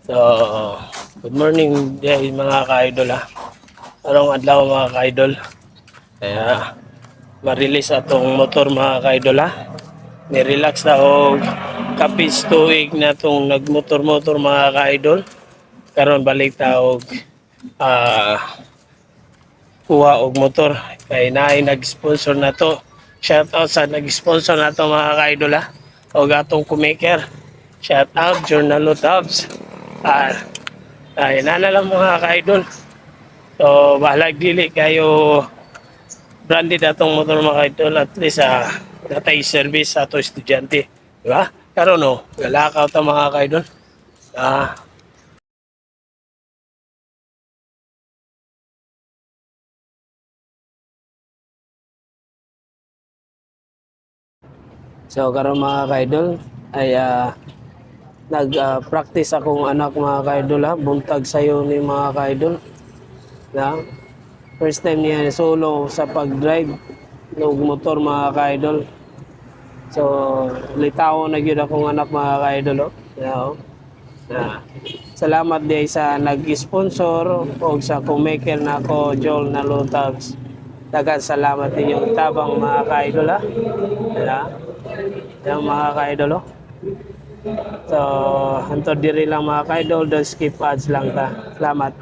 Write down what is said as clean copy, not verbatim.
So, good morning day mga ka-idol ha. Anong adlaw mga ka-idol? Kaya, ma-release atong motor mga ka-idol ha. Ni-relax na og kapis tuig na itong nagmotor-motor mga ka-idol. Karon balik ta og ah, kuha og motor. Kaya naay nag-sponsor na to. Shout out sa nag-sponsor na to mga ka-idol ha. Og atong kumaker. Shout out Journal Tabs. Ay, nana lang mga ka-idol. So, bahalag dili kayo branded atong motor mga ka-idol. At least, natay service sa ato estudyante. Di ba? Karon no, galakaw ta mga ka-idol. Ah, so, karon mga ka-idol, ay nag-practice akong anak mga ka-idol ha. Buntag sayo ni mga ka-idol. Na, first time niya solo sa pag-drive ng motor mga ka-idol. So, litaw na gyud akong anak mga ka-idol. Oh. Yeah, oh. Na, salamat din sa nag-sponsor o sa kumaker na ako, Joel na Lutabs. Dagan salamat ninyong tabang mga ka-idol ha. Yeah. Yung mga ka-idol oh. So, hantod diri lang mga ka-idol, don't skip ads lang ta. Salamat.